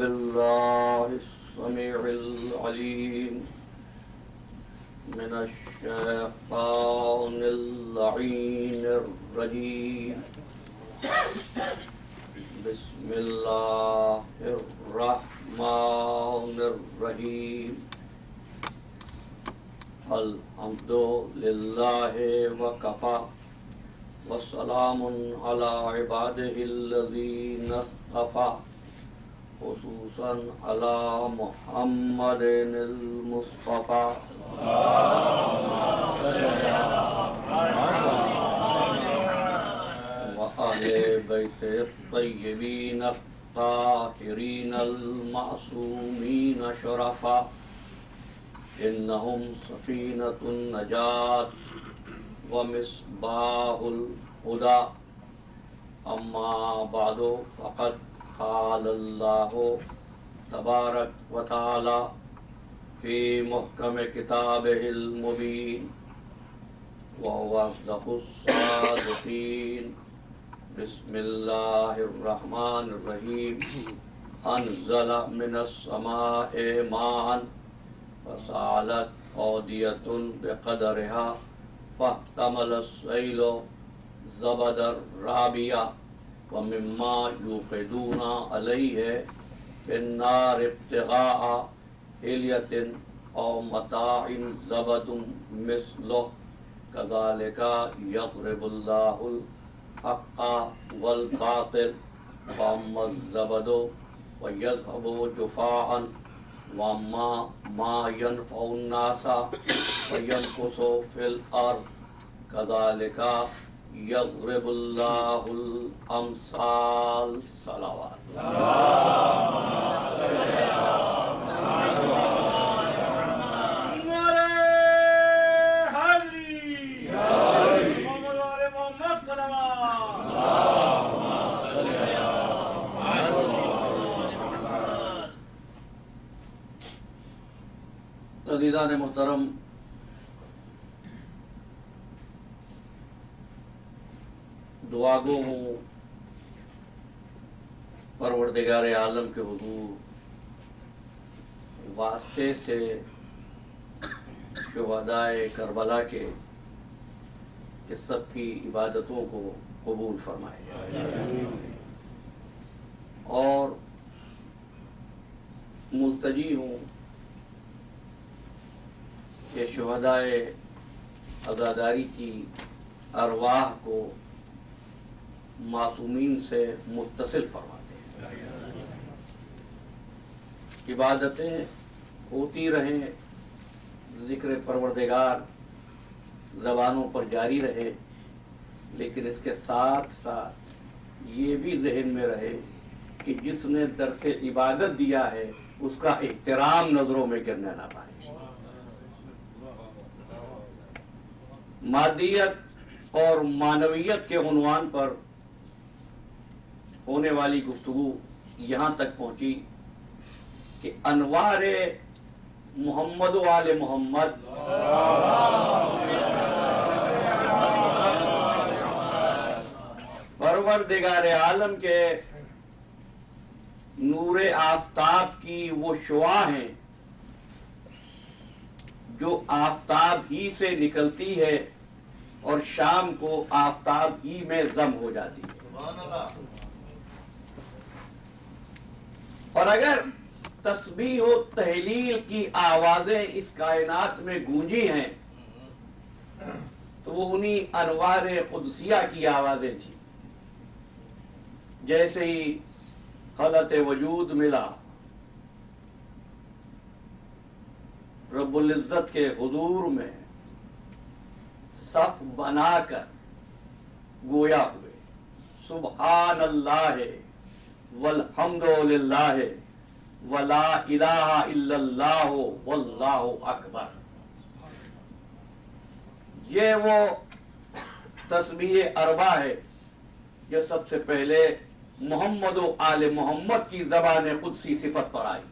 بالله السميع العليم من الشيطان اللعين الرجيم. بسم الله الرحمن الرحيم. الحمد لله وكفى والسلام على عباده الذين اصطفى خصوصا على محمد المصطفى وآل بيته الطيبين الطاهرين المعصومين شرفا إنهم سفينة النجاة ومصباح الهدى. أما بعد فقد قال الله تبارك وتعالى في محكم كتابه المبين وهو أصدق الصادقين. بسم الله الرحمن الرحيم. أنزل من السماء ماء فسالت أودية بقدرها فاحتمل السيل زبدا رابيا ومما يوقدون عليه في النار ابتغاء حلية أو متاع زبد مثله كذلك يضرب الله الحق والباطل فأما الزبد فيذهب جفاء وأما ما ينفع الناس فيمكث في الأرض كذلك يضرب الله الأمثال. صلوات عزیزان محترم، دعا گو ہوں پروردگار عالم کے حضور واسطے سے شہدائے کربلا کے کہ سب کی عبادتوں کو قبول فرمائے اور ملتجی ہوں کہ شہدائے عزاداری کی ارواح کو معصومین سے متصل فرماتے ہیں. عبادتیں ہوتی رہیں، ذکر پروردگار زبانوں پر جاری رہے، لیکن اس کے ساتھ ساتھ یہ بھی ذہن میں رہے کہ جس نے درس عبادت دیا ہے اس کا احترام نظروں میں گرنے نہ پائے. مادیت اور معنویت کے عنوان پر ہونے والی گفتگو یہاں تک پہنچی کہ انوار محمد و آل محمد پروردگار عالم کے نور آفتاب کی وہ شعاع ہیں جو آفتاب ہی سے نکلتی ہے اور شام کو آفتاب ہی میں ضم ہو جاتی ہے. اور اگر تسبیح و تہلیل کی آوازیں اس کائنات میں گونجی ہیں تو وہ انہی انوار قدسیہ کی آوازیں تھیں. جیسے ہی خلعت وجود ملا، رب العزت کے حضور میں صف بنا کر گویا ہوئے سبحان اللہ والحمد للہ ولا الہ الا اللہ واللہ اکبر. یہ وہ تسبیح اربع ہے جو سب سے پہلے محمد و آل محمد کی زبان قدسی صفت پر آئی.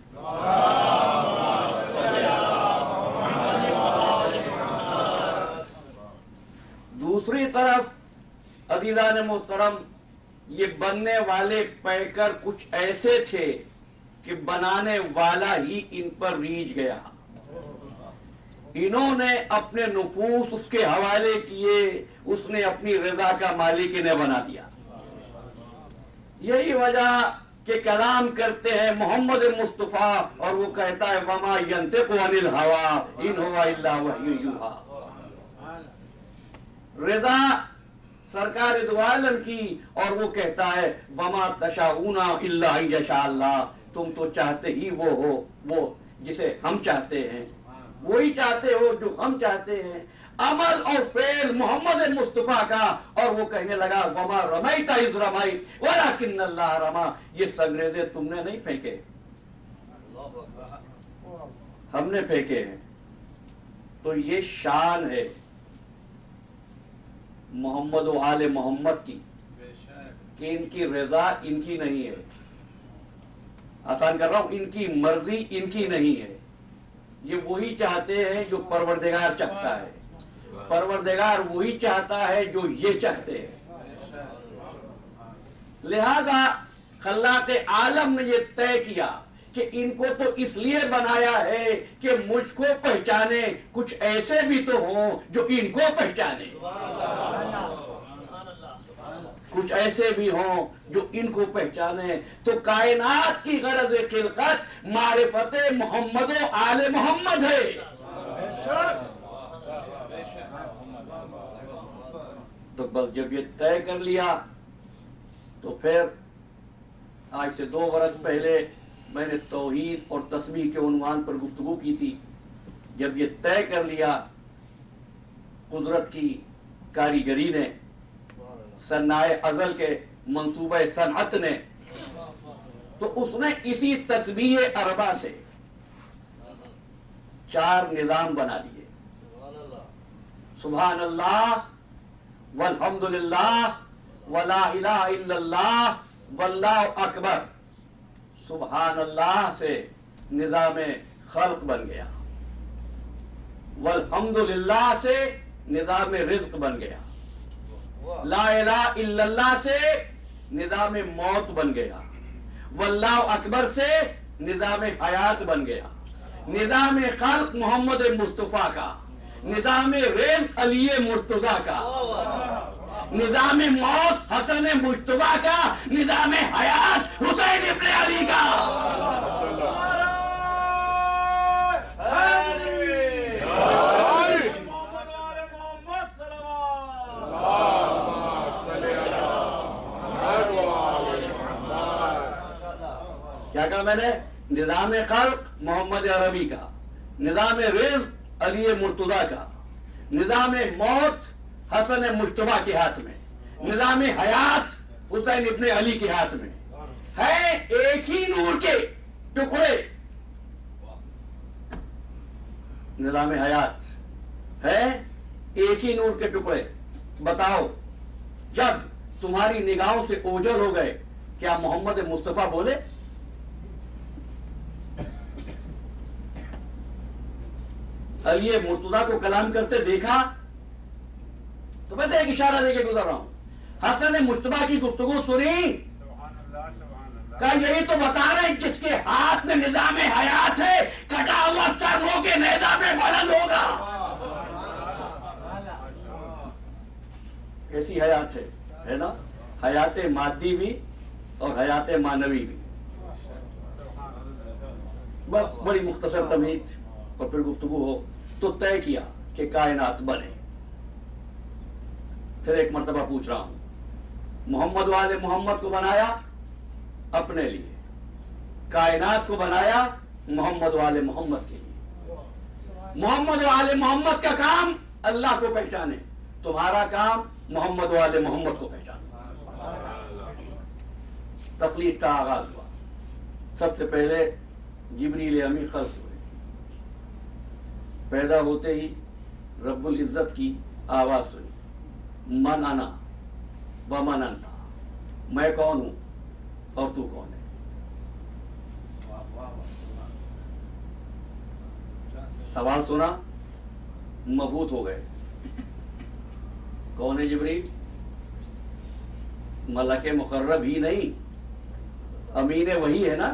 دوسری طرف عزیزان محترم، یہ بننے والے پیکر کچھ ایسے تھے کہ بنانے والا ہی ان پر ریجھ گیا. انہوں نے اپنے نفوس اس کے حوالے کیے, اس نے اپنی رضا کا مالک انہیں بنا دیا. یہی وجہ کہ کلام کرتے ہیں محمد مصطفیٰ اور وہ کہتا ہے وما ينطق عن الهوى ان هو الا وحی یوحی. رضا سرکار دو عالم کی, اور وہ کہتا ہے وما تشاؤون الا ان یشاء اللہ, تم تو چاہتے ہی وہ ہو وہ جسے ہم چاہتے ہیں, وہی چاہتے ہو جو ہم چاہتے ہیں. عمل اور فعل محمد مصطفیٰ کا, اور وہ کہنے لگا وما رمیت اذ رمیت ولکن اللہ رما. یہ سنگریزے تم نے نہیں پھینکے, ہم نے پھینکے ہیں. تو یہ شان ہے محمد و آل محمد کی کہ ان کی رضا ان کی نہیں ہے. آسان کر رہا ہوں, ان کی مرضی ان کی نہیں ہے. یہ وہی چاہتے ہیں جو پروردگار چاہتا ہے, پروردگار وہی چاہتا ہے جو یہ چاہتے ہیں. لہذا خلاق عالم نے یہ طے کیا کہ ان کو تو اس لیے بنایا ہے کہ مجھ کو پہچانے, کچھ ایسے بھی تو ہوں جو ان کو پہچانے, کچھ ایسے بھی ہوں جو ان کو پہچانے. تو کائنات کی غرض خلقت معرفت محمد و آل محمد ہے. تو بس جب یہ طے کر لیا تو پھر آج سے 2 برس پہلے میں نے توحید اور تسبیح کے عنوان پر گفتگو کی تھی. جب یہ طے کر لیا قدرت کی کاریگری نے, صنائے ازل کے منصوبہ صنعت نے, تو اس نے اسی تسبیح اربع سے 4 نظام بنا دیے. سبحان اللہ والحمد للہ ولا الہ الا اللہ واللہ اکبر. سبحان اللہ سے نظام خلق بن گیا, والحمد للہ سے نظام رزق بن گیا, لا الہ الا اللہ سے نظام موت بن گیا, واللہ اکبر سے نظام حیات بن گیا, نظام خلق محمد مصطفیٰ کا, نظام رزق علی مرتضیٰ کا, نظام موت حسن مجتبیٰ کا, نظام حیات حسین ابن علی کا. کیا کہا میں نے؟ نظام خلق محمد عربی کا, نظام رزق علی مرتضیٰ کا, نظام موت حسن مجتبیٰ کے ہاتھ میں, نظام حیات حسین ابن علی کے ہاتھ میں. ہے ایک ہی نور کے ٹکڑے. نظام حیات ہے ایک ہی نور کے ٹکڑے. بتاؤ جب تمہاری نگاہوں سے اوجھل ہو گئے, کیا محمد مصطفیٰ بولے؟ علی مرتضیٰ کو کلام کرتے دیکھا؟ تو بس ایک اشارہ دے کے گزر رہا ہوں. حسن مجتبیٰ کی گفتگو سنی؟ کہا یہی تو بتا رہے ہیں جس کے ہاتھ میں نظام حیات ہے, کٹا ہوا سر ہو کے نظام بلند ہوگا. کیسی حیات ہے نا؟ حیات مادی بھی اور حیات معنوی بھی. بس بڑی مختصر تمہید اور پھر گفتگو ہو. تو طے کیا کہ کائنات بنے. پھر ایک مرتبہ پوچھ رہا ہوں, محمد والے محمد کو بنایا اپنے لیے, کائنات کو بنایا محمد والے محمد کے لیے. محمد والے محمد کا کام اللہ کو پہچانے, تمہارا کام محمد والے محمد کو پہچانے. تخلیق کا آغاز ہوا. سب سے پہلے جبریل امی خلق ہوئے. پیدا ہوتے ہی رب العزت کی آواز سنی, من انا ومن انت, میں کون ہوں اور تو کون ہے. سوال سنا, مبہوت ہو گئے. کون ہے جبریل؟ ملک مقرب ہی نہیں, امین وہی ہے نا.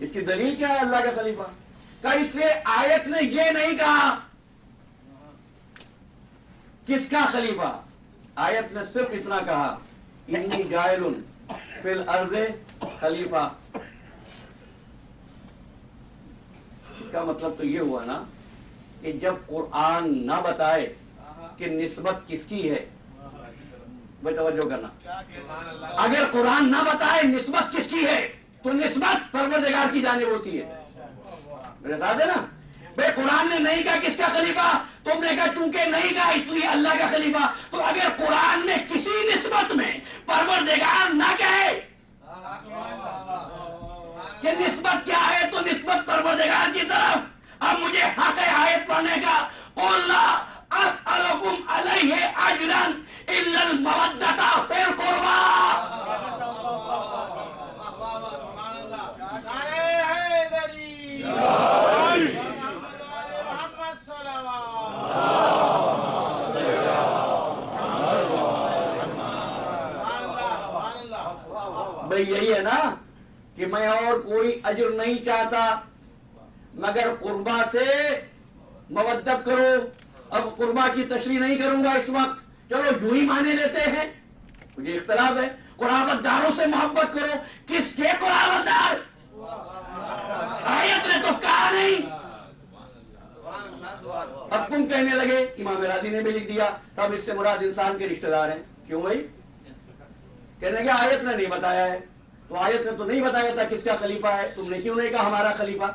اس کی دلیل کیا ہے اللہ کا خلیفہ کا؟ اس لیے آیت نے یہ نہیں کہا کس کا خلیفہ، آیت نے صرف اتنا کہا انی جائل فی الارض خلیفہ۔ اس کا مطلب تو یہ ہوا نا کہ جب قرآن نہ بتائے کہ نسبت کس کی ہے، بھائی توجہ کرنا، اگر قرآن نہ بتائے نسبت کس کی ہے تو نسبت پروردگار کی جانب ہوتی ہے، میرے ساتھ ہے نا؟ بھائی قرآن نے نہیں کہا کس کا خلیفہ، تم نے کہا چونکہ نہیں کہا اس لیے اللہ کا خلیفہ، تو اگر قرآن میں کسی نسبت میں پروردگار نہ کہے کہ نسبت کیا ہے تو نسبت پروردگار کی طرف، اب مجھے حق ہے آیت پڑھنے کا، قُلْ لَا أَسْأَلُكُمْ عَلَيْهِ أَجْرًا إِلَّا الْمَوَدَّةَ فِي الْقُرْبَى۔ بھئی یہی ہے نا کہ میں اور کوئی اجر نہیں چاہتا مگر قربا سے مودت کرو۔ اب قربا کی تشریح نہیں کروں گا اس وقت، چلو یوں ہی مانے لیتے ہیں، مجھے اختلاف ہے، قرابت داروں سے محبت کرو۔ کس کے قرابت دار؟ آیت نے تو کہا نہیں۔ اب تم کہنے لگے، امام راضی نے بھی لکھ دیا تب اس سے مراد انسان کے رشتہ دار ہیں، کیوں بھائی؟ کہنے کہ آیت نے نہیں بتایا ہے، تو آیت نے تو نہیں بتایا تھا کس کا خلیفہ ہے، تم نے کیوں نہیں کہا ہمارا خلیفہ؟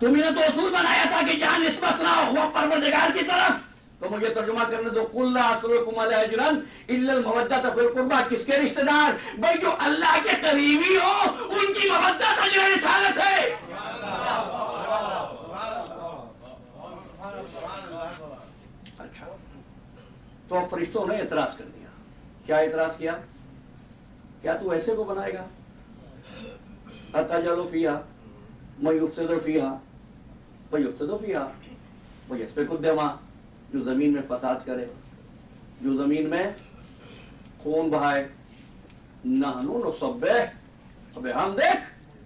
تمہیں نے تو اصول بنایا تھا کہ جہاں نسبت نہ ہو وہ پروردگار کی طرف، تو مجھے ترجمہ کرنے دو، قُلْ لَا أَسْأَلُكُمْ عَلَيْهِ أَجْرًا إِلَّا الْمَوَدَّةَ فِي الْقُرْبَى۔ کس کے رشتہ دار؟ بھائی جو اللہ کے قریبی ہو ان کی مودت اجر رسالت ہے۔ اچھا، تو فرشتوں نے اعتراض کر دیا۔ کیا اعتراض کیا؟ کیا تو ایسے کو بنائے گا؟ أَتَجْعَلُ فِيهَا مَن يُفْسِدُ فِيهَا وَيُفْسِدُ فِيهَا وَيَسْفِكُ الدِّمَاءَ، جو زمین میں فساد کرے، جو زمین میں خون بہائے۔ نَحْنُ نُسَبِّحُ، ابے ہم دیکھ،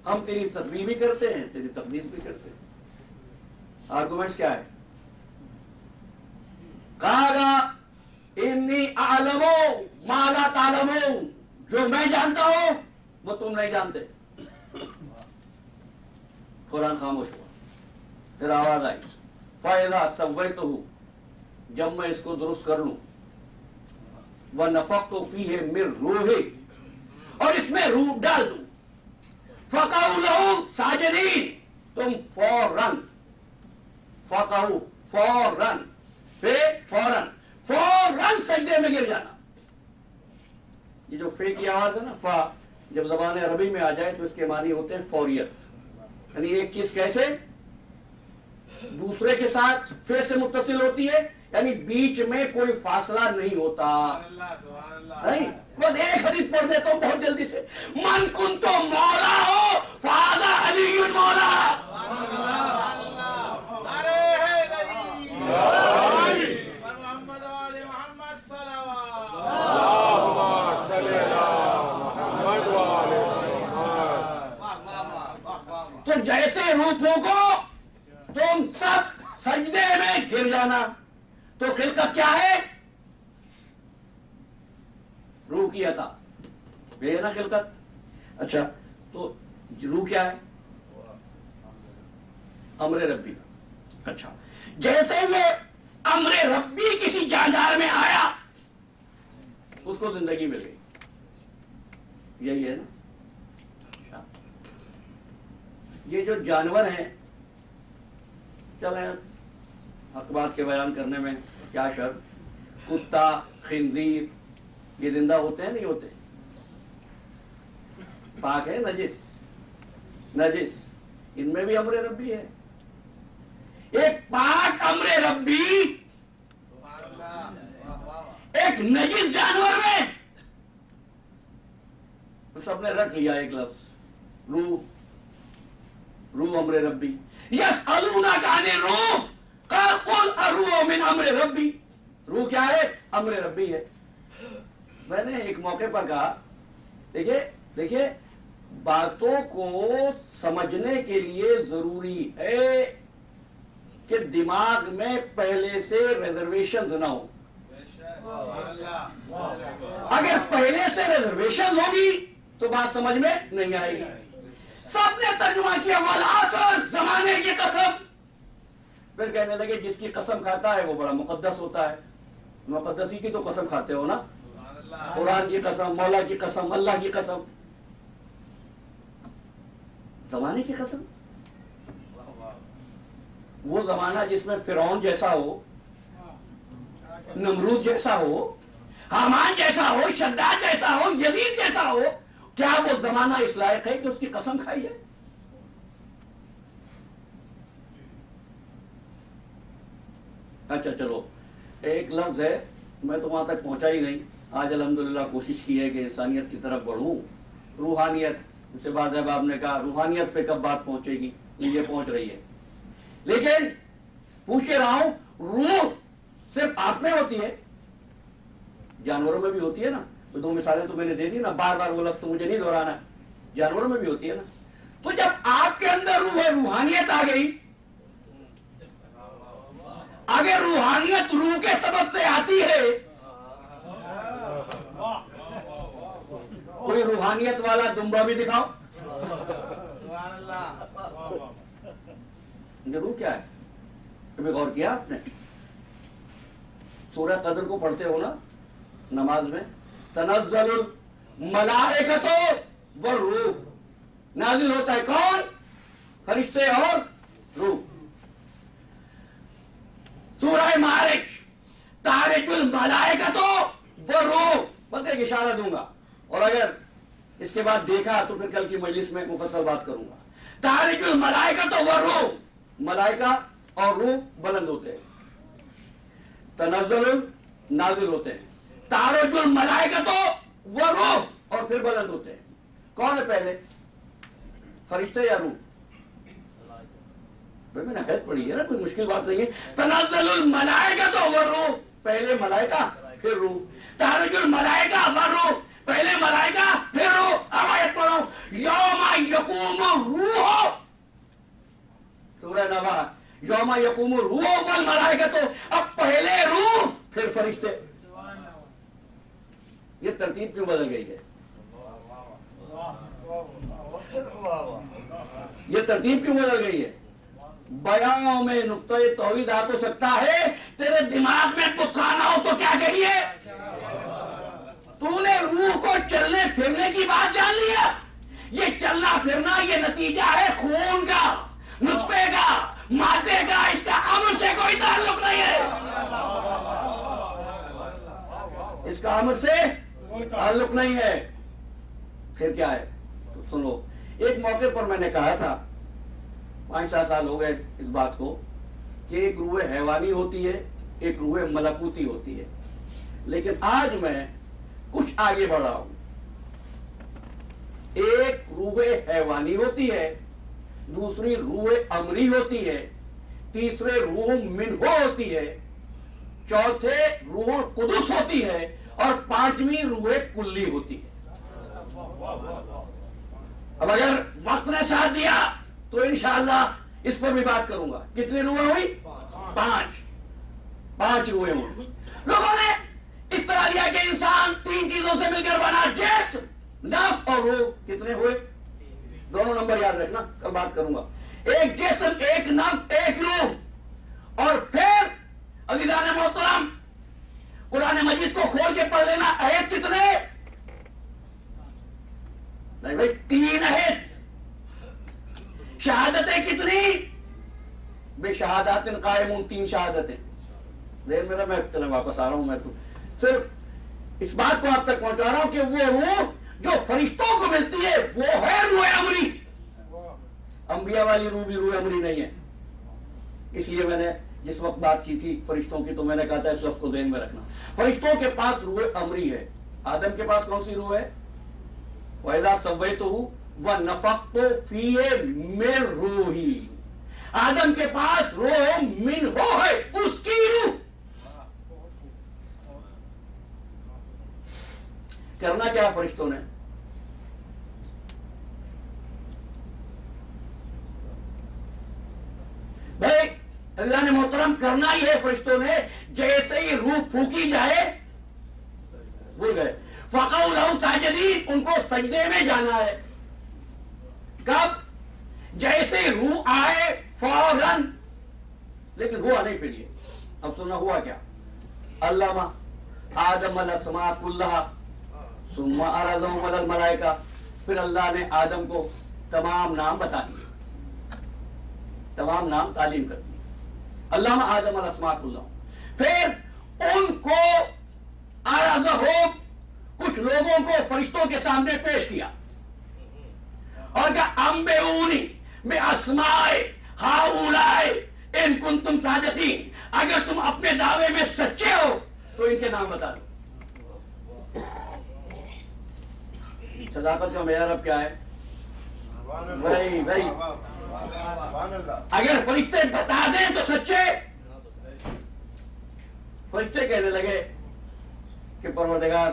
ہم تیری تسبیح بھی کرتے ہیں تیری تقدیس بھی کرتے ہیں۔ آرگومنٹس کیا ہے؟ قَالَ إِنِّي أَعْلَمُ مَا لَا تَعْلَمُونَ، جو میں جانتا ہوں وہ تم نہیں جانتے۔ قرآن خاموش ہوا، پھر آواز آئی فَإِذَا سَوَّيْتُهُ، جب میں اس کو درست کر لوں، وَنَفَخْتُ فِيهِ مِن رُوحِي، اور اس میں روح ڈال دوں، فَقَعُوا لَهُ سَاجِدِينَ، تم فوراً، فَقَعُوا فوراً، فوراً سجدے میں گر جانا۔ یہ جو فے کی آواز ہے نا، فا جب زبان عربی میں آ جائے تو اس کے معنی ہوتے ہیں فوریت، یعنی ایک چیز کیسے دوسرے کے ساتھ فے سے متصل ہوتی ہے، یعنی بیچ میں کوئی فاصلہ نہیں ہوتا۔ نہیں، بس ایک حدیث پڑھ دیتا ہوں بہت جلدی سے، من کنتو مولا ہو فہذا علی مولا۔ تو جیسے روح پھونکو تم سب سجدے میں گر جانا۔ تو خلقت کیا ہے؟ روح کی عطا، یہ ہے نا خلقت۔ اچھا، تو روح کیا ہے؟ امر ربی۔ اچھا، جیسے یہ امر ربی کسی جاندار میں آیا اس کو زندگی مل گئی، یہی ہے نا۔ یہ جو جانور ہیں، چلیں حق بات کے بیان کرنے میں کیا شرط، کتا، خنزیر، یہ زندہ ہوتے ہیں نہیں ہوتے؟ پاک ہے نجس، ان میں بھی امر ربی ہے۔ ایک پاک امر ربی ایک نجس جانور میں، سب نے رکھ لیا ایک لفظ، روح امر ربی۔ یسألونک عن الروح قل الروح من امر ربی، روح کیا ہے؟ امر ربی ہے۔ میں نے ایک موقع پر کہا، دیکھیے باتوں کو سمجھنے کے لیے ضروری ہے کہ دماغ میں پہلے سے ریزرویشنز نہ ہو. اگر پہلے سے ریزرویشنز ہوگی تو بات سمجھ میں نہیں آئے گی. سب نے ترجمہ کیا والعصر، زمانے کی قسم. پھر کہنے لگے جس کی قسم کھاتا ہے وہ بڑا مقدس ہوتا ہے. مقدسی کی تو قسم کھاتے ہو نا، قرآن کی قسم، مولا کی قسم، اللہ کی قسم. زمانے کی قسم؟ وہ زمانہ جس میں فرعون جیسا ہو، نمرود جیسا ہو، حامان جیسا ہو، شداد جیسا ہو، یزید جیسا ہو، کیا وہ زمانہ اس لائق ہے کہ اس کی قسم کھائی ہے؟ اچھا چلو، ایک لفظ ہے، میں تو وہاں تک پہنچا ہی نہیں. آج الحمدللہ کوشش کی ہے کہ انسانیت کی طرف بڑھوں. روحانیت سے بعد آپ نے کہا روحانیت پہ کب بات پہنچے گی، یہ پہنچ رہی ہے. لیکن پوچھ کے رہا ہوں، روح صرف آپ میں ہوتی ہے؟ جانوروں میں بھی ہوتی ہے نا. تو دو مثالیں تو میں نے دے دی نا، بار بار وہ لفظ تو مجھے نہیں دہرانا. جانوروں میں بھی ہوتی ہے نا. تو جب آپ کے اندر روح ہے، روحانیت آ گئی. اگر روحانیت روح کے سبب پہ آتی ہے، کوئی روحانیت والا دمبا بھی دکھاؤ. روح کیا ہے؟ کبھی غور کیا آپ نے؟ سورہ قدر کو پڑھتے ہو نا نماز میں، تنزل الملائکۃ والروح، نازل ہوتا ہے کون؟ فرشتے اور روح. سورہ معارج، تعرج الملائکۃ والروح، بس ایک اشارہ دوں گا، اور اگر اس کے بعد دیکھا تو پھر کل کی مجلس میں مفصل بات کروں گا. تعرج الملائکۃ والروح، ملائکہ اور روح بلند ہوتے ہیں. تنزل نازل ہوتے ہیں. تعرج الملائکۃ والروح، اور پھر بلند ہوتے ہیں. کون ہے پہلے، فرشتے یا روح؟ میں نے حید پڑھی ہے نا، کوئی مشکل بات نہیں ہے. تنزل الملائکۃ والروح، پہلے ملائکہ پھر روح. تعرج الملائکہ والروح، پہلے ملائکہ پھر روح. اب آیت پڑھو، یوم یقوم الروح، سورہ نبأ، یوم یقوم الروح والملائکۃ. اب پہلے روح پھر فرشتے. یہ ترتیب کیوں بدل گئی ہے؟ یہ ترتیب کیوں بدل گئی ہے؟ بیان میں نقطۂ توحید آ تو سکتا ہے، تیرے دماغ میں پکانا ہو تو کیا کہیے؟ تو نے روح کو چلنے پھرنے کی بات جان لیا. یہ چلنا پھرنا یہ نتیجہ ہے خون کا، نطفے کا، مادے کا. اس کا امر سے کوئی تعلق نہیں ہے. اس کا امر سے تعلق نہیں ہے. پھر کیا ہے؟ تو سنو، ایک موقع پر میں نے کہا تھا، 5-7 سال ہو گئے اس بات کو، کہ ایک روح حیوانی ہوتی ہے، ایک روح ملکوتی ہوتی ہے. لیکن آج میں کچھ آگے بڑھ رہا ہوں. ایک روح حیوانی ہوتی ہے، دوسری روح امری ہوتی ہے، تیسرے روح منہ ہوتی ہے، چوتھے روح قدس ہوتی ہے، اور 5ویں روح کلی ہوتی ہے. اب اگر وقت نے ساتھ دیا تو انشاءاللہ اس پر بھی بات کروں گا. کتنی روحیں ہوئی؟ 5 روحیں ہوئی. لوگوں نے اس طرح لیا کہ انسان 3 چیزوں سے مل کر بنا، جسم، نفس اور روح. کتنے ہوئے؟ دونوں نمبر یاد رکھنا، کل بات کروں گا. ایک جسم، ایک نفس، ایک روح. اور پھر عزیزان محترم، قرآن مجید کو کھول کے پڑھ لینا. آیت کتنے؟ نہیں بھائی، 3 آیت. شہادتیں کتنی؟ بے شہادات قائمون، 3 شہادتیں. ذہن میرا، میں چلے واپس آ رہا ہوں. میں تو صرف اس بات کو آپ تک پہنچا رہا ہوں کہ وہ روح جو فرشتوں کو ملتی ہے وہ ہے روح امری. انبیاء والی روح بھی روح امری نہیں ہے. اس لیے میں نے جس وقت بات کی تھی فرشتوں کی تو میں نے کہا تھا اس لفظ کو ذہن میں رکھنا. فرشتوں کے پاس روح امری ہے. آدم کے پاس کون سی روح ہے؟ وَإِذَا سَوَّيْتُهُ وَنَفَخْتُ فِيهِ مِن رُوحِي. آدم کے پاس روح منہ ہے، اس کی روح. کرنا کیا فرشتوں نے؟ کرنا ہی ہے فرشتوں نے، جیسے ہی روح پھونکی جائے بھول گئے، فقعوا لہ ساجدین، ان کو سجدے میں جانا ہے۔ کب؟ جیسے روح آئے فوراً، لیکن ہوا نہیں پھر یہ۔ اب سننا ہوا کیا؟ علامہ آدم الاسماء کلہا ثم عرضهم علی الملائکہ، پھر اللہ نے آدم کو تمام نام بتا دیے، تمام نام تعلیم کر دی۔ علامہ آدم الاسماء کلہا، پھر ان کو عرضهم، کچھ لوگوں کو فرشتوں کے سامنے پیش کیا اور کہا انبئونی باسماء ہؤلاء ان کنتم صادقین، اگر تم اپنے دعوے میں سچے ہو تو ان کے نام بتا دو۔ صداقت کا معیار اب کیا ہے؟ وہی اگر فرشتے بتا دیں تو سچے۔ فرشتے کہنے لگے کہ پروردگار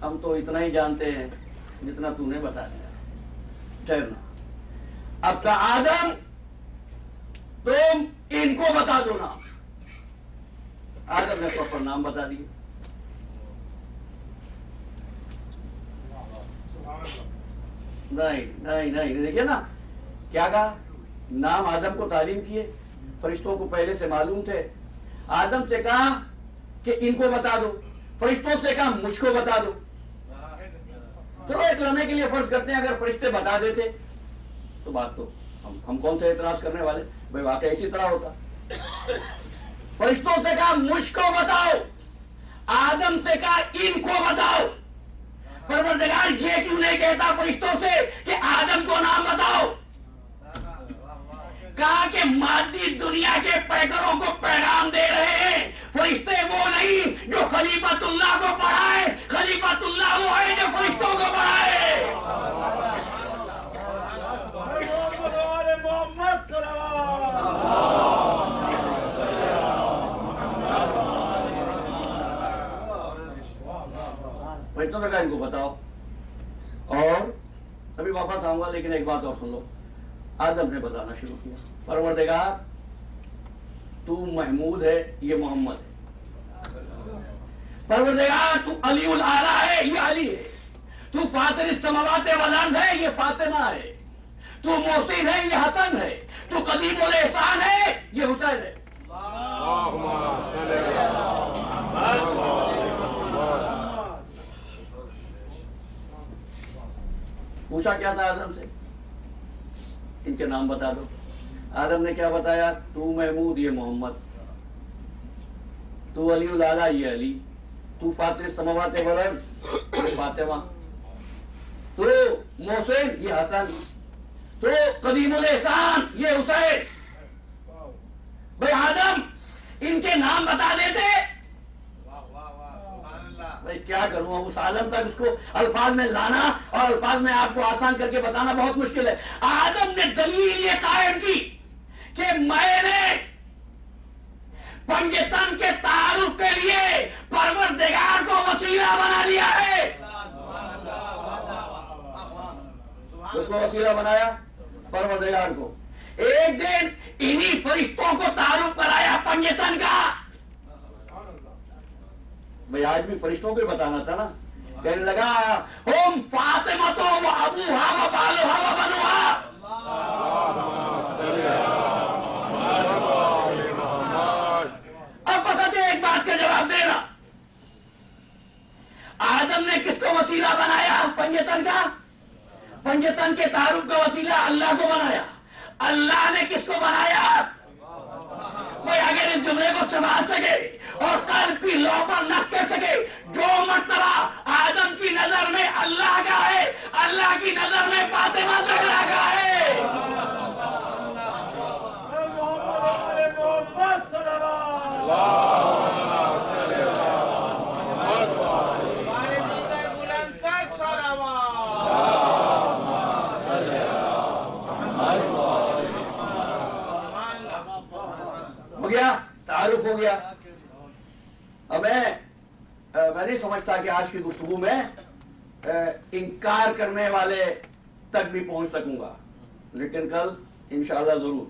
ہم تو اتنا ہی جانتے ہیں جتنا تو نے بتا دیا، ٹھہرنا۔ اب کا آدم تم ان کو بتا دو نام۔ آدم نے پراپر نام بتا دیے۔ نہیں دیکھیے نا کیا کہا، نام آدم کو تعلیم کیے، فرشتوں کو پہلے سے معلوم تھے۔ آدم سے کہا کہ ان کو بتا دو، فرشتوں سے کہا مجھ کو بتا دو۔ چلو ایک لمحے کے لیے فرض کرتے ہیں اگر فرشتے بتا دیتے تو بات تو ہم کون سے اعتراض کرنے والے، بھائی واقعی اسی طرح ہوتا۔ فرشتوں سے کہا مجھ کو بتاؤ، آدم سے کہا ان کو بتاؤ۔ پروردگار یہ کیوں نہیں کہتا فرشتوں سے کہ آدم کو نام بتاؤ؟ کہا کہ مادی دنیا کے پیکروں کو پیغام دے رہے ہیں، فرشتے وہ نہیں جو خلیفۃ اللہ کو پڑھائے، خلیفۃ اللہ وہ ہے جو فرشتوں کو پڑھائے۔ فرشتوں نے کہا ان کو بتاؤ، اور ابھی واپس آؤں گا لیکن ایک بات اور سن لو۔ آدم نے بتانا شروع کیا، پروردگار تو محمود ہے، یہ محمد ہے۔ پروردگار تو علی الاعلیٰ ہے، یہ علی ہے۔ تو فاطر السماوات والارض ہے، یہ فاطمہ ہے۔ تو محسن ہے، یہ حسن ہے۔ تو قدیم الاحسان ہے، یہ حسین ہے۔ پوچھا کیا تھا آدم سے؟ ان کے نام بتا دو۔ آدم نے کیا بتایا؟ تو محمود، یہ محمد۔ تو علی الاعلیٰ، یہ علی۔ تو فاطر السماوات والارض، یہ فاطمہ۔ تو محسن، یہ حسن۔ تو قدیم الاحسان، یہ حسین۔ بھائی آدم ان کے نام بتا دیتے، بھائی کیا کروں، اس عالم تک اس کو الفاظ میں لانا اور الفاظ میں آپ کو آسان کر کے بتانا بہت مشکل ہے۔ آدم نے دلیل یہ قائم کی کہ میں نے پنجتن کے تعارف کے لیے پروردگار کو وسیلہ بنا لیا ہے۔ اس کو وسیلہ بنایا پروردگار کو۔ ایک دن انہی فرشتوں کو تعارف کرایا پنجتن کا۔ بھئی آج بھی فرشتوں کو ہی بتانا تھا نا۔ کہنے لگا ہم فاطمہ و ابوہا و بالوہا و بنوہا۔ اب فقط ایک بات کا جواب دینا، آدم نے کس کو وسیلہ بنایا؟ پنجتن کا۔ پنجتن کے تعارف کا وسیلہ اللہ کو بنایا۔ اللہ نے کس کو بنایا؟ کوئی اگر اس جملے کو سمجھ سکے اور قلب کی لو پر نقش کر سکے، جو مرتبہ آدم کی نظر میں اللہ کا ہے، اللہ کی نظر میں فاطمہ زہرا کا ہے۔ ہو گیا، تعارف ہو گیا۔ اب میں نہیں سمجھتا کہ آج کی گفتگو میں انکار کرنے والے تک بھی پہنچ سکوں گا، لیکن کل انشاءاللہ ضرور۔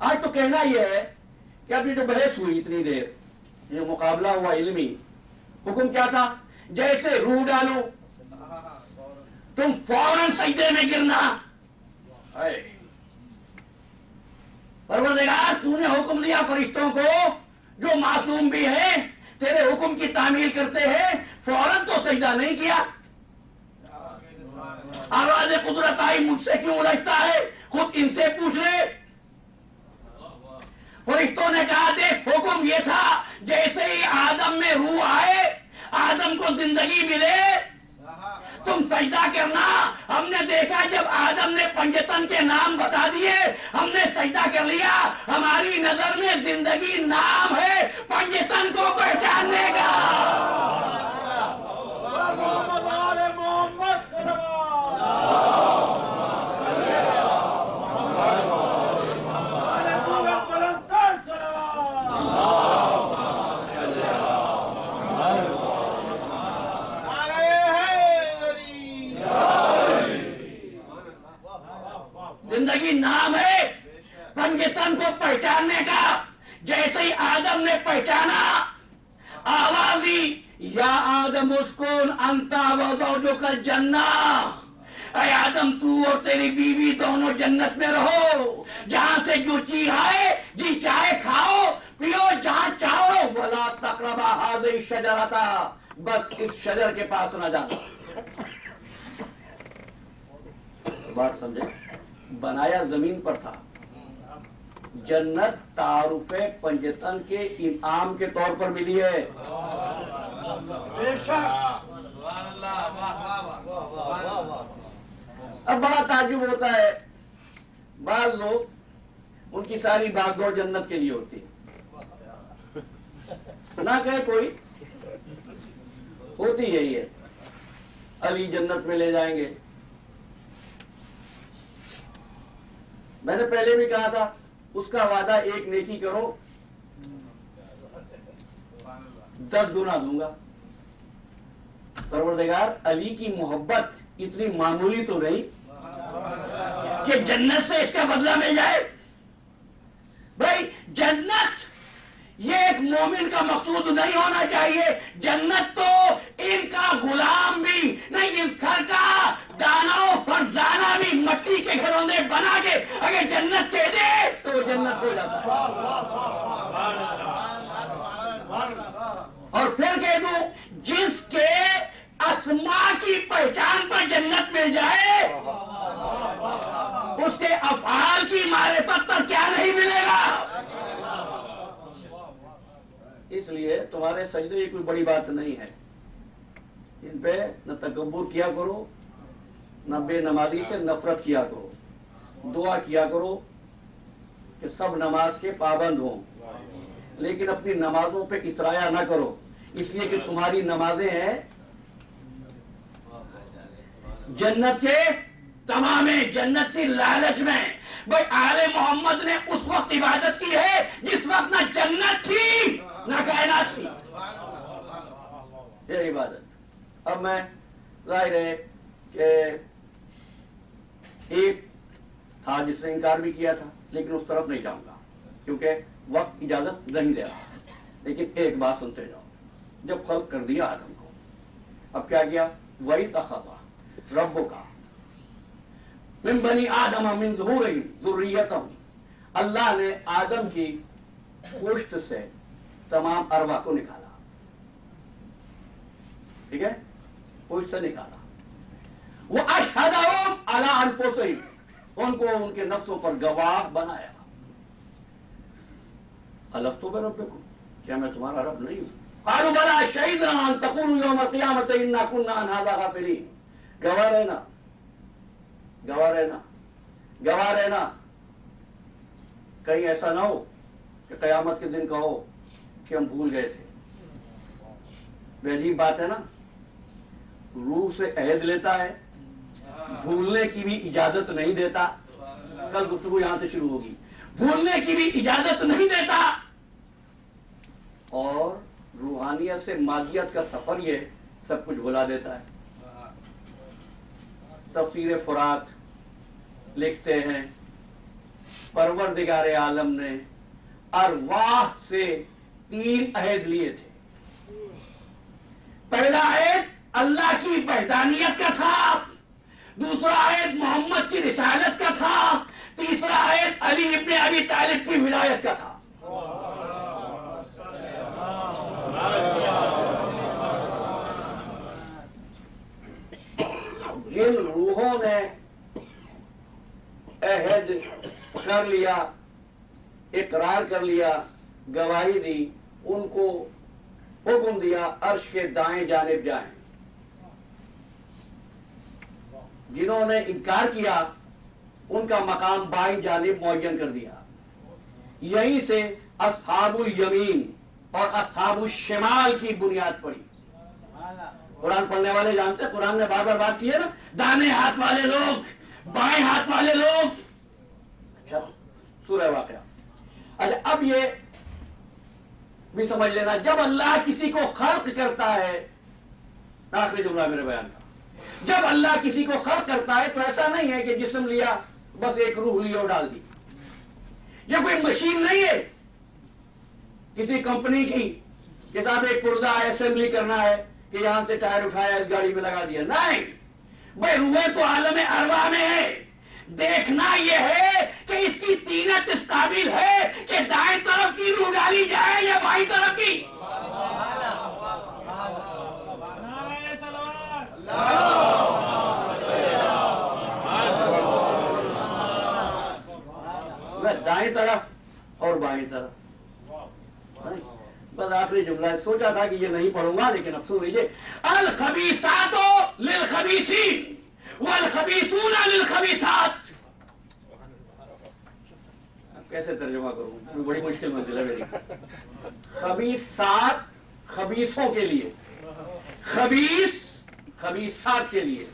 آج تو کہنا یہ ہے کہ اب یہ جو بحث ہوئی اتنی دیر، یہ مقابلہ ہوا علمی، حکم کیا تھا؟ جیسے روح ڈالو تم فوراً سجدے میں گرنا۔ پروردگار تو نے حکم دیا فرشتوں کو جو معصوم بھی ہیں، تیرے حکم کی تعمیل کرتے ہیں، فوراً تو سجدہ نہیں کیا۔ آواز قدرت آئی مجھ سے کیوں الجھتا ہے؟ خود ان سے پوچھ لے۔ فرشتوں نے کہا تھے حکم یہ تھا جیسے ہی آدم میں روح آئے، آدم کو زندگی ملے، تم سجدہ کرنا۔ ہم نے دیکھا جب آدم نے پنجتن کے نام بتا دیے ہم نے سجدہ کر لیا۔ ہماری نظر میں زندگی نام ہے، پنجتن کو پہچاننے کا۔ زندگی نام ہے پنجتن کو پہچاننے کا۔ جیسے ہی آدم نے پہچانا، آواز دی یا آدم اسکن انت وزوجک الجنہ، اے آدم تو اور تیری بیوی دونوں جنت میں رہو، جہاں سے جو چیز آئے جی چاہے کھاؤ پیو جہاں چاہو، ولا تقربا هذه الشجرۃ، بس اس شجر کے پاس نہ جانا۔ بات سمجھے؟ بنایا زمین پر تھا، جنت تعارف پنجتن کے انعام کے طور پر ملی ہے۔ اب بڑا تعجب ہوتا ہے، بعض لوگ ان کی ساری بھاگ دوڑ جنت کے لیے ہوتی ہے، نہ کہے کوئی، ہوتی یہی ہے، علی جنت میں لے جائیں گے۔ میں نے پہلے بھی کہا تھا اس کا وعدہ ایک نیکی کرو 10 گنا دوں گا۔ پروردگار علی کی محبت اتنی معمولی تو نہیں کہ جنت سے اس کا بدلہ مل جائے۔ بھائی جنت یہ ایک مومن کا مقصود نہیں ہونا چاہیے، جنت تو ان کا غلام بھی نہیں، اس گھر کا دانا و فرزانہ بھی مٹی کے گھروندے بنا کے اگر جنت کہہ دے تو جنت ہو جاتا ہے۔ اور پھر کہہ دوں جس کے اسماء کی پہچان پر جنت مل جائے اس کے افعال کی معرفت پر کیا نہیں ملے گا۔ اس لیے تمہارے سجدے یہ کوئی بڑی بات نہیں ہے، ان پہ نہ تکبر کیا کرو، نہ بے نمازی سے نفرت کیا کرو، دعا کیا کرو کہ سب نماز کے پابند ہوں، لیکن اپنی نمازوں پہ اترایا نہ کرو، اس لیے کہ تمہاری نمازیں ہیں جنت کے تمام، جنت کی لالچ میں۔ بھائی آل محمد نے اس وقت عبادت کی ہے جس وقت نہ جنت تھی نہ کائنات تھی، یہ عبادت۔ اب میں ظاہر ہے کہ ایک تھا جس نے انکار بھی کیا تھا، لیکن اس طرف نہیں جاؤں گا کیونکہ وقت اجازت نہیں دے رہا، لیکن ایک بات سنتے جاؤ۔ جب خلق کر دیا آدم کو، اب کیا کیا؟ وَإِذْ أَخَذَ رَبُّكَ من بنی آدم من ظہورہم ذریتہم، اللہ نے آدم کی پشت سے تمام ارواح کو نکالا، ٹھیک ہے، پشت سے نکالا۔ وَأَشْهَدَهُمْ عَلَىٰ أَنفُسِهِمْ، ان کو ان کے نفسوں پر گواہ بنایا۔ أَلَسْتُ بِرَبِّكُمْ، کیا میں تمہارا رب نہیں ہوں؟ قالوا بلى شهدنا أن تقولوا يوم القيامة إنا كنا عن هذا غافلين، گواہ رہنا، گواہ رہنا، گواہ رہنا، کہیں ایسا نہ ہو کہ قیامت کے دن کہو کہ ہم بھول گئے تھے۔ بے عجیب بات ہے نا، روح سے عہد لیتا ہے، بھولنے کی بھی اجازت نہیں دیتا۔ کل گفتگو یہاں سے شروع ہوگی، بھولنے کی بھی اجازت نہیں دیتا، اور روحانیت سے مادیت کا سفر یہ سب کچھ بھلا دیتا ہے۔ تفسیر فرات لکھتے ہیں پروردگار عالم نے ارواح سے 3 عہد لیے تھے۔ پہلا عہد اللہ کی وحدانیت کا تھا، دوسرا عہد محمد کی رسالت کا تھا، تیسرا عہد علی ابن ابی طالب کی ولایت کا تھا۔ جن روحوں نے عہد کر لیا، اقرار کر لیا، گواہی دی، ان کو حکم دیا عرش کے دائیں جانب جائیں۔ جنہوں نے انکار کیا ان کا مقام بائیں جانب معین کر دیا۔ یہیں سے اصحاب الیمین اور اصحاب الشمال کی بنیاد پڑی۔ قرآن پڑھنے والے جانتے ہیں، قرآن نے بار بار بات کی ہے نا، دانے ہاتھ والے لوگ، بائیں ہاتھ والے لوگ۔ سورہ واقعہ۔ اچھا اب یہ بھی سمجھ لینا، جب اللہ کسی کو خلق کرتا ہے، آخری جملہ میرے بیان کا، جب اللہ کسی کو خلق کرتا ہے تو ایسا نہیں ہے کہ جسم لیا بس ایک روح لی اور ڈال دی۔ یہ کوئی مشین نہیں ہے کسی کمپنی کی کہ صاحب ایک پرزہ اسمبلی کرنا ہے کہ یہاں سے ٹائر اٹھایا اس گاڑی میں لگا دیا، نہیں بھائی، روح تو عالم ارواح میں ہے۔ دیکھنا یہ ہے کہ اس کی طینت اس قابل ہے کہ دائیں طرف کی روح ڈالی جائے یا بائیں طرف کی۔ دائیں طرف اور بائیں طرف۔ بس آخری جملہ سوچا تھا کہ یہ نہیں پڑھوں گا، لیکن اب سن لیجیے، الخبیثات للخبیثین والخبیثون للخبیثات۔ کیسے ترجمہ کروں، بڑی مشکل منزل ہے میری۔ خبیثات خبیثوں کے لیے، خبیث خبیثات کے لیے،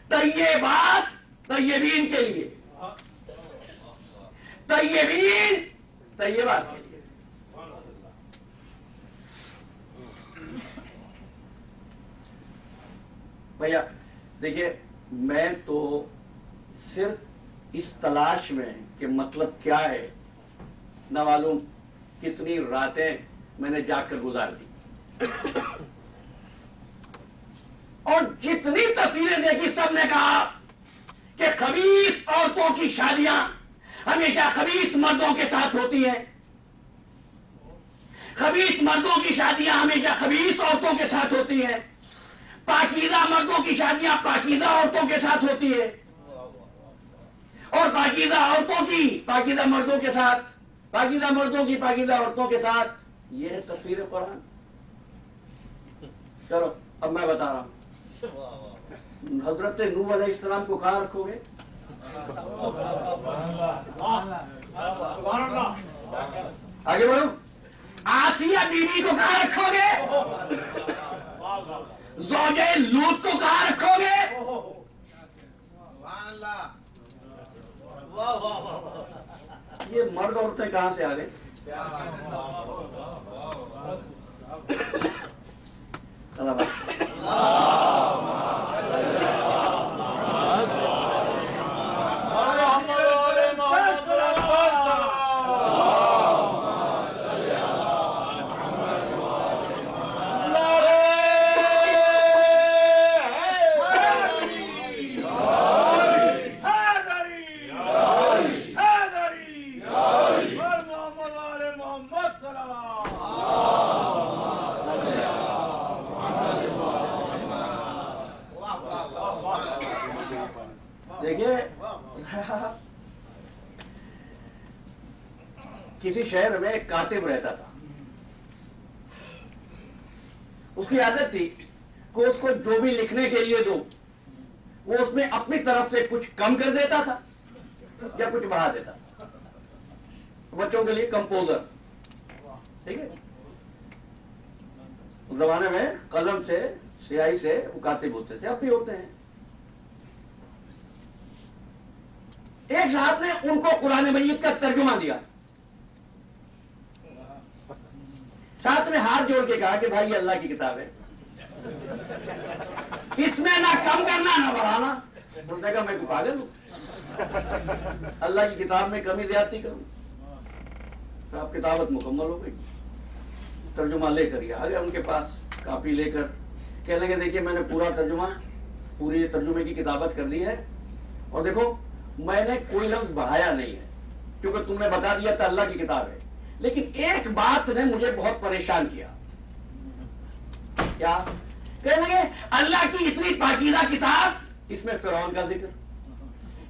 طیبات طیبین کے لیے، طیبین طیبات کے لیے۔ بھیا دیکھیے، میں تو صرف اس تلاش میں کہ مطلب کیا ہے، نہ معلوم کتنی راتیں میں نے جاگ کر گزار دی، اور جتنی تصویریں دیکھی سب نے کہا کہ خبیث عورتوں کی شادیاں ہمیشہ خبیث مردوں کے ساتھ ہوتی ہیں، خبیث مردوں کی شادیاں ہمیشہ خبیث عورتوں کے ساتھ ہوتی ہیں، پاکیزہ مردوں کی شادیاں پاکیزہ عورتوں کے ساتھ ہوتی ہے، اور پاکیزہ عورتوں کی پاکیزہ مردوں کے ساتھ، پاکیزہ مردوں کی پاکیزہ عورتوں کے ساتھ۔ یہ ہے تفسیر قرآن۔ چلو اب میں بتا رہا ہوں، حضرت نوح علیہ السلام کو کہاں رکھو گے؟ آگے بڑھو، آسیہ بیوی کو کہاں رکھو گے؟ زوجہ لوط کو کہاں رکھو گے؟ یہ مرد عورتیں کہاں سے آ گئے؟ دیکھیے، کسی شہر میں ایک کاتب رہتا تھا، اس کی عادت تھی کہ اس کو جو بھی لکھنے کے لیے دو، وہ اس میں اپنی طرف سے کچھ کم کر دیتا تھا یا کچھ بڑھا دیتا تھا۔ بچوں کے لیے کمپوزر، ٹھیک ہے، اس زمانے میں قلم سے سیاہی سے وہ کاتب ہوتے تھے، اب بھی ہوتے ہیں۔ ایک صاحب نے ان کو قرآن مجید کا ترجمہ دیا، صاحب نے ہاتھ جوڑ کے کہا کہ بھائی یہ اللہ کی کتاب ہے، اس میں نہ کم کرنا نہ بڑھانا۔ اس نے کہا میں کو پاگل ہوں، اللہ کی کتاب میں کمی زیادتی کروں؟ صاحب کتابت مکمل ہو گئی، ترجمہ لے کر آ گیا ان کے پاس کاپی لے کر، کہنے لگے دیکھیے میں نے پوری ترجمے کی کتابت کر لی ہے، اور دیکھو میں نے کوئی لفظ بڑھایا نہیں ہے کیونکہ تم نے بتا دیا تھا اللہ کی کتاب ہے، لیکن ایک بات نے مجھے بہت پریشان کیا. کیا؟ کہنے لگے اللہ کی اتنی پاکیزہ کتاب، اس میں فرعون کا ذکر،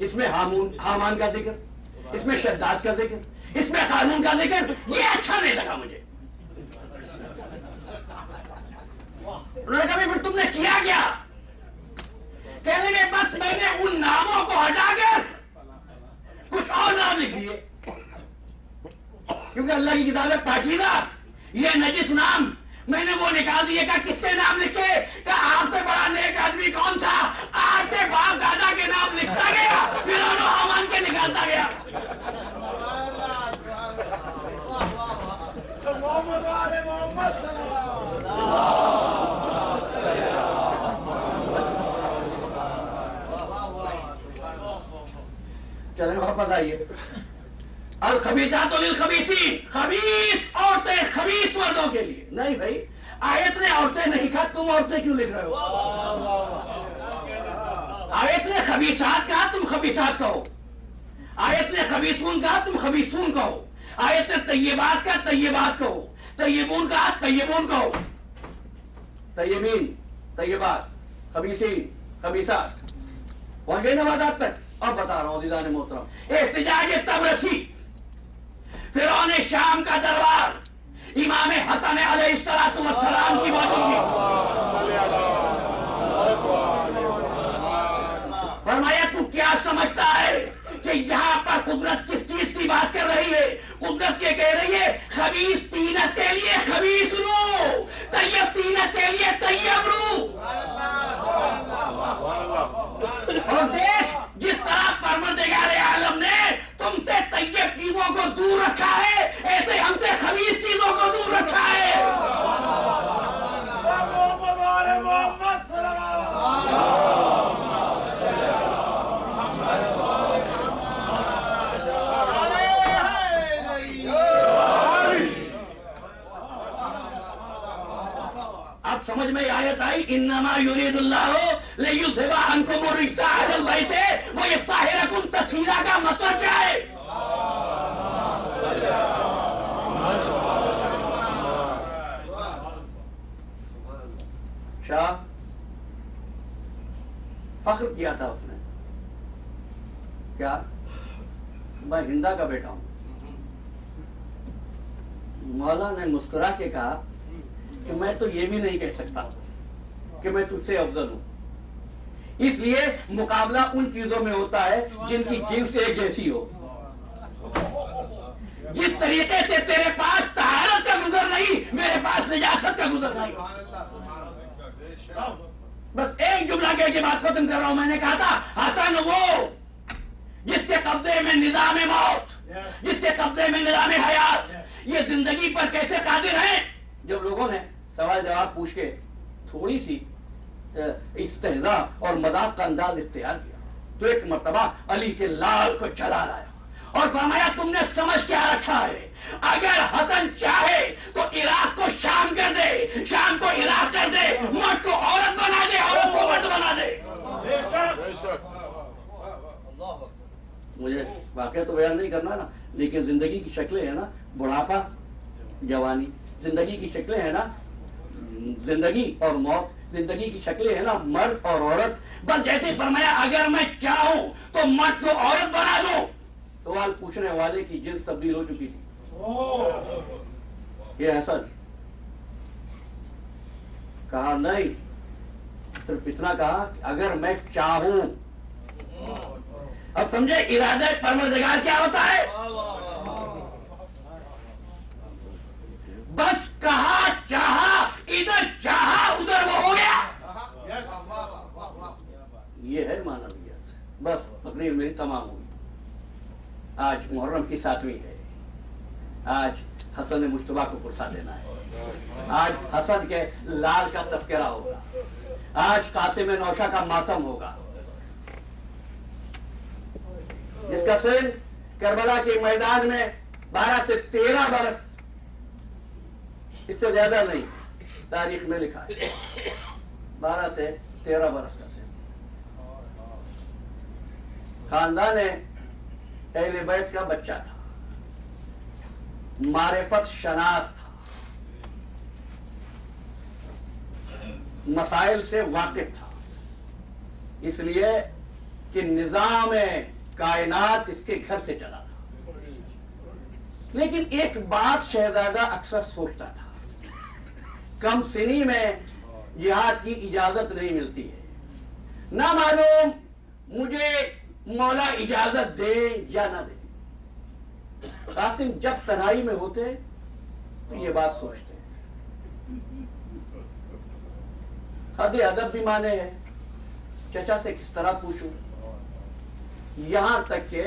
اس میں حامان کا ذکر، اس میں شداد کا ذکر، اس میں قارون کا ذکر، یہ اچھا نہیں لگا مجھے. انہوں نے کہا پھر تم نے کیا کیا؟ کہنے لگے بس میں نے ان ناموں کو ہٹا کر کچھ اور نام لکھ دیے، کیونکہ اللہ کی کتاب ہے پاکیزہ، یہ نجس نام میں نے وہ نکال دیے. کہ کس کے نام لکھے؟ کہ آپ سے بڑا نیک آدمی کون تھا؟ آپ کے باپ دادا کے نام لکھتا گیا، پھر انہوں حامان کے نکالتا گیا. چلیں واپس آئیے. الخبیثات للخبیثین، خبیث عورتیں خبیث مردوں کے لیے. نہیں بھائی، آیت نے عورتیں نہیں کہا، تم عورتیں کیوں لکھ رہے ہو؟ آیت نے خبیثات کہا، تم خبیثات کہو. آیت نے خبیثون کہا، تم خبیثون کہو. آیت نے طیبات کہا، طیبات کہو. طیبون کہا، طیبون کہو. طیبین، طیبات، خبیثین، خبیثات. پہنچ گئی نا بات آپ تک؟ اب بتا رہا ہوں عزیزان محترم، احتجاج تبرسی، فرعون شام کا دربار، امام حسن علیہ السلام کی موجودگی. فرمایا تو کیا سمجھتا ہے کہ یہاں پر قدرت کس چیز کی بات کر رہی ہے؟ قدرت یہ کہہ رہی ہے خبیث طینت کے لیے خبیث رو، طیب طینت کے لیے طیب رو. اور دیکھ جس طرح پروردگار عالم نے تم سے طیب چیزوں کو دور رکھا ہے، ایسے ہم سے خبیث چیزوں کو دور رکھا ہے. اب سمجھ میں آیت آئی، انما یرید اللہ لیذھب عنکم الرجس اہل البیت ویطہرکم تطہیرا کا مطلب کیا ہے؟ شاہ فخر کیا تھا اس نے، کیا میں ہندا کا بیٹا ہوں. مولا نے مسکرا کے کہا کہ میں تو یہ بھی نہیں کہہ سکتا کہ میں تجھ سے افضل ہوں، اس لیے مقابلہ ان چیزوں میں ہوتا ہے جن کی جنس ایک جیسی ہو. جس طریقے سے تیرے پاس طہارت کا گزر نہیں، میرے پاس نجاست کا گزر نہیں. بس ایک جملہ کہہ کے بات ختم کر رہا ہوں. میں نے کہا تھا حسن وہ جس کے قبضے میں نظام موت، جس کے قبضے میں نظام حیات، یہ زندگی پر کیسے قادر ہیں؟ جب لوگوں نے سوال جواب پوچھ کے تھوڑی سی استہزاء اور مذاق کا انداز اختیار کیا تو ایک مرتبہ علی کے لال کو جلا لایا اور فرمایا تم نے سمجھ کیا رکھا ہے؟ اگر حسن چاہے تو عراق کو شام کر دے، شام کو عراق کر دے، مرد کو عورت بنا دے، عورت کو مرد بنا دے. مجھے واقعہ تو بیان نہیں کرنا نا، لیکن زندگی کی شکلیں ہیں نا، بڑھاپا، جوانی، زندگی کی شکلیں ہیں نا، زندگی اور موت، زندگی کی شکلیں ہیں نا، مرد اور عورت. بس جیسے فرمایا اگر میں چاہوں تو مرد کو عورت بنا دوں. سوال پوچھنے والے کی جنس تبدیل ہو چکی تھی. یہ حسن کہا نہیں، صرف اتنا کہا کہ اگر میں چاہوں. اب سمجھے ارادہ پروردگار کیا ہوتا ہے؟ بس کہا، چاہا، ادھر چاہا ادھر وہ ہو گیا. یہ ہے معنویت. بس تقریر میری تمام ہوئی. آج محرم کی 7ویں ہے. آج حسن مجتبیٰ کو پرسا دینا ہے. آج حسن کے لال کا تذکرہ ہوگا. آج قاسم نوشہ کا ماتم ہوگا، جس کا سن کربلا کے میدان میں 12 سے 13 برس، اس سے زیادہ نہیں، تاریخ میں لکھا ہے 12 سے 13 برس کا سن۔ خاندان اہل بیت کا بچہ تھا، معرفت شناس تھا، مسائل سے واقف تھا، اس لیے کہ نظام کائنات اس کے گھر سے چلا تھا۔ لیکن ایک بات شہزادہ اکثر سوچتا تھا، کم سنی میں جہاد کی اجازت نہیں ملتی ہے، نہ معلوم مجھے مولا اجازت دے یا نہ دے۔ قاسم جب تنہائی میں ہوتے تو یہ بات سوچتے، حد ادب بھی مانے ہے، چچا سے کس طرح پوچھوں، یہاں تک کہ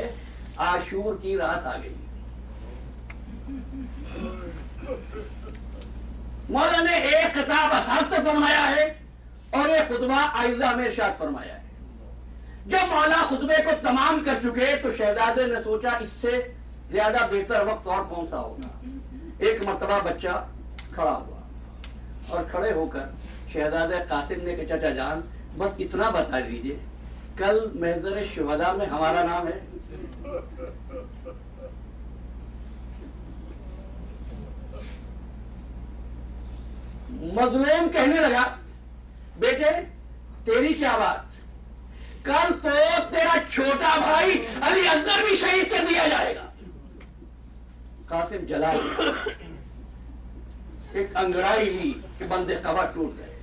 عاشور کی رات آ گئی۔ مولا نے ایک خطاب اصحاب سے فرمایا ہے اور ایک خطبہ عائزہ میں ارشاد فرمایا ہے۔ جب مولا خطبے کو تمام کر چکے تو شہزادے نے سوچا اس سے زیادہ بہتر وقت اور کون سا ہوگا۔ ایک مرتبہ بچہ کھڑا ہوا اور کھڑے ہو کر شہزادے قاسم نے کہا چچا جان بس اتنا بتا دیجئے کل محضر شہداء میں ہمارا نام ہے؟ مظلوم کہنے لگا بیٹے تیری کیا بات، کل تو تیرا چھوٹا بھائی علی اصغر بھی شہید کر دیا جائے گا۔ قاسم جلا گیا، ایک انگڑائی لی کہ بندے قبا ٹوٹ گئے۔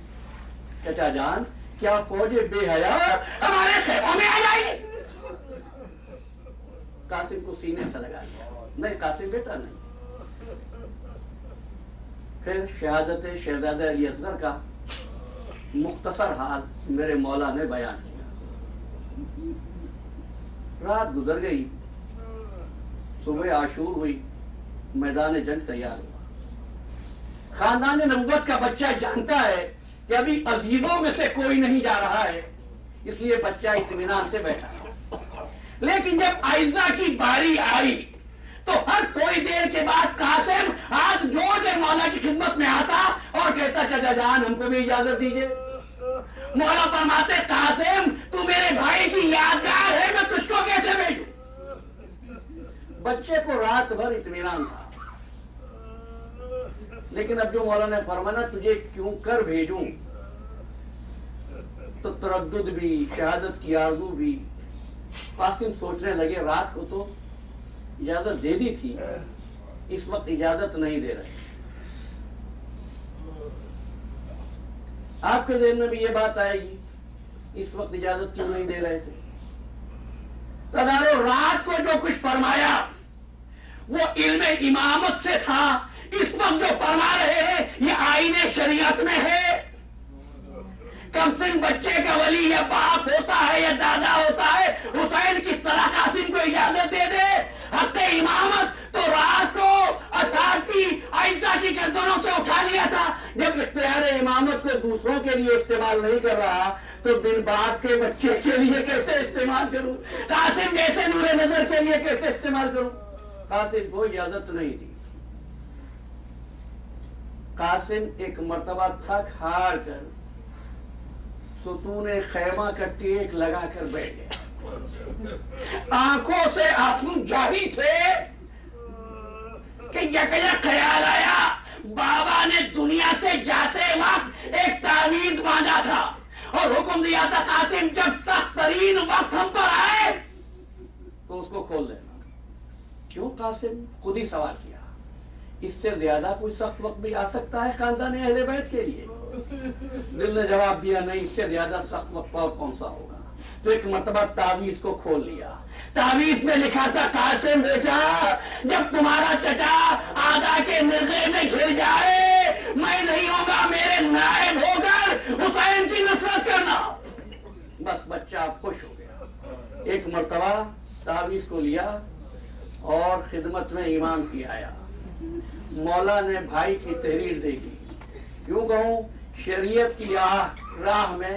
چچا جان کیا فوج بے حیا ہمارے خیموں میں آ جائے گی؟ قاسم کو سینے سے لگا لیا، نہیں قاسم بیٹا نہیں۔ پھر شہادت شہزادہ علی اصغر کا مختصر حال میرے مولا نے بیان کیا۔ رات گزر گئی، صبح عاشور ہوئی، میدان جنگ تیار ہوا۔ خاندان نبوت کا بچہ جانتا ہے کہ ابھی عزیزوں میں سے کوئی نہیں جا رہا ہے، اس لیے بچہ اطمینان سے بیٹھا۔ لیکن جب عائزہ کی باری آئی تو ہر تھوڑی دیر کے بعد قاسم ہاتھ جوڑ کے مولا کی خدمت میں آتا اور کہتا چچا جان ہم کو بھی اجازت دیجیے۔ مولا فرماتے قاسم تو میرے بھائی کی یادگار ہے، میں تجھ کو کیسے بھیجوں؟ بچے کو رات بھر اطمینان تھا، لیکن اب جو مولا نے فرمایا تجھے کیوں کر بھیجوں تو تردد بھی، شہادت کی آرزو بھی۔ قاسم سوچنے لگے رات کو تو اجازت دے دی تھی، اس وقت اجازت نہیں دے رہے۔ آپ کے ذہن میں بھی یہ بات آئے گی اس وقت اجازت کیوں نہیں دے رہے تھے؟ تدارو رات کو جو کچھ فرمایا وہ علم امامت سے تھا، اس وقت جو فرما رہے ہیں یہ آئین شریعت میں ہے۔ کم سن بچے کا ولی یا باپ ہوتا ہے یا دادا ہوتا ہے، حسین کس طرح قاسم کو اجازت دے دے؟ حق امامت تو رات کو اصحاب کی عائشہ کی گردنوں سے اٹھا لیا تھا۔ جب اختیار امامت کو دوسروں کے لیے استعمال نہیں کر رہا تو بن باپ کے بچے کے لیے کیسے استعمال کروں؟ قاسم جیسے نور نظر کے لیے کیسے استعمال کروں؟ قاسم کو اجازت نہیں دی۔ قاسم ایک مرتبہ تھک ہار کر ستون خیمہ کا ٹیک لگا کر بیٹھ گیا، آنکھوں سے آنسو جاری تھے کہ یک خیال آیا بابا نے دنیا سے جاتے وقت ایک تعویذ باندھا تھا اور حکم دیا تھا قاسم جب سخت ترین وقت ہم پر آئے تو اس کو کھول دینا۔ کیوں؟ قاسم خود ہی سوال کیا، اس سے زیادہ کوئی سخت وقت بھی آ سکتا ہے خاندان اہل بیت کے لیے؟ دل نے جواب دیا نہیں، اس سے زیادہ سخت وقت اور کون سا ہوگا۔ تو ایک مرتبہ تعویذ کو کھول لیا، تعویذ میں لکھا تھا قاسم بیٹا جب تمہارا چچا آدھا کے مرغے میں گھر جائے میں نہیں ہوگا، میرے نائب ہو کر حسین کی نصرت کرنا۔ بس بچہ خوش ہو گیا، ایک مرتبہ تعویذ کو لیا اور خدمت میں امام کی آیا۔ مولا نے بھائی کی تحریر دیکھی، یوں کہوں شریعت کی راہ میں